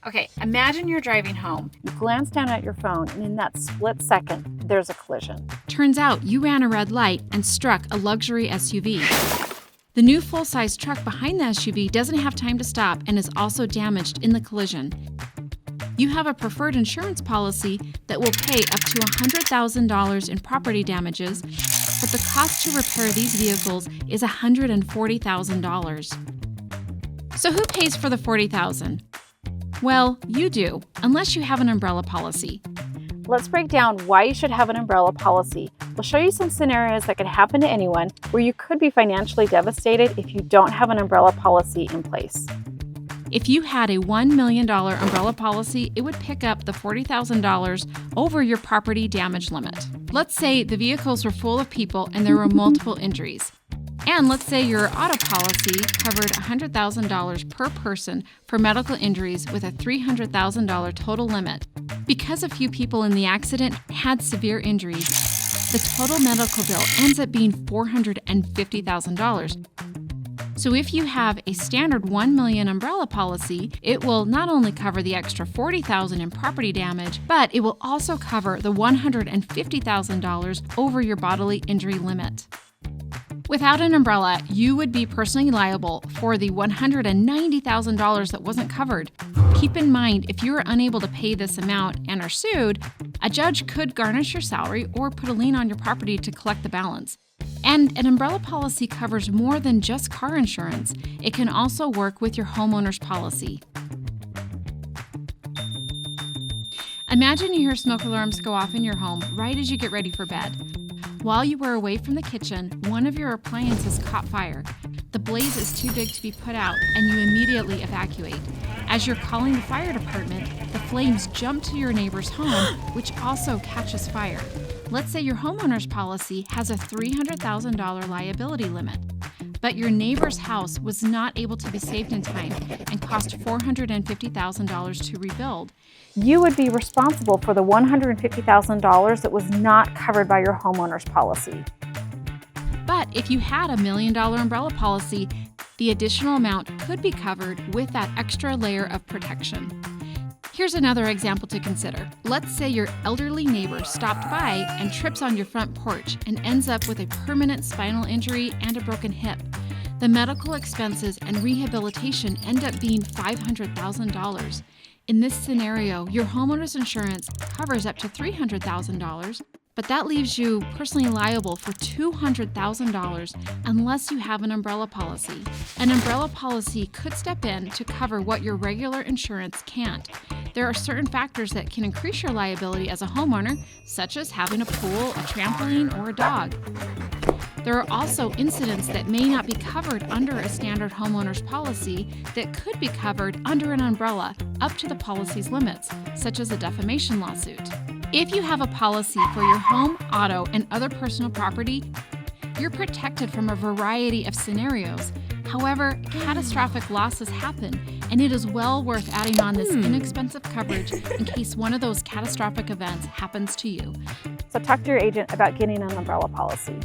Okay, imagine you're driving home. You glance down at your phone, and in that split second, there's a collision. Turns out you ran a red light and struck a luxury SUV. The new full-size truck behind the SUV doesn't have time to stop and is also damaged in the collision. You have a preferred insurance policy that will pay up to $100,000 in property damages, but the cost to repair these vehicles is $140,000. So who pays for the $40,000? Well, you do, unless you have an umbrella policy. Let's break down why you should have an umbrella policy. We'll show you some scenarios that could happen to anyone where you could be financially devastated if you don't have an umbrella policy in place. If you had a $1 million umbrella policy, it would pick up the $40,000 over your property damage limit. Let's say the vehicles were full of people and there were multiple injuries. And let's say your auto policy covered $100,000 per person for medical injuries with a $300,000 total limit. Because a few people in the accident had severe injuries, the total medical bill ends up being $450,000. So if you have a standard $1 million umbrella policy, it will not only cover the extra $40,000 in property damage, but it will also cover the $150,000 over your bodily injury limit. Without an umbrella, you would be personally liable for the $190,000 that wasn't covered. Keep in mind, if you are unable to pay this amount and are sued, a judge could garnish your salary or put a lien on your property to collect the balance. And an umbrella policy covers more than just car insurance. It can also work with your homeowner's policy. Imagine you hear smoke alarms go off in your home right as you get ready for bed. While you were away from the kitchen, one of your appliances caught fire. The blaze is too big to be put out, and you immediately evacuate. As you're calling the fire department, the flames jump to your neighbor's home, which also catches fire. Let's say your homeowner's policy has a $300,000 liability limit, but your neighbor's house was not able to be saved in time and cost $450,000 to rebuild. You would be responsible for the $150,000 that was not covered by your homeowner's policy. But if you had a $1 million umbrella policy, the additional amount could be covered with that extra layer of protection. Here's another example to consider. Let's say your elderly neighbor stopped by and trips on your front porch and ends up with a permanent spinal injury and a broken hip. The medical expenses and rehabilitation end up being $500,000. In this scenario, your homeowner's insurance covers up to $300,000, but that leaves you personally liable for $200,000 unless you have an umbrella policy. An umbrella policy could step in to cover what your regular insurance can't. There are certain factors that can increase your liability as a homeowner, such as having a pool, a trampoline, or a dog. There are also incidents that may not be covered under a standard homeowner's policy that could be covered under an umbrella up to the policy's limits, such as a defamation lawsuit. If you have a policy for your home, auto, and other personal property, you're protected from a variety of scenarios. However, catastrophic losses happen, and it is well worth adding on this inexpensive coverage in case one of those catastrophic events happens to you. So talk to your agent about getting an umbrella policy.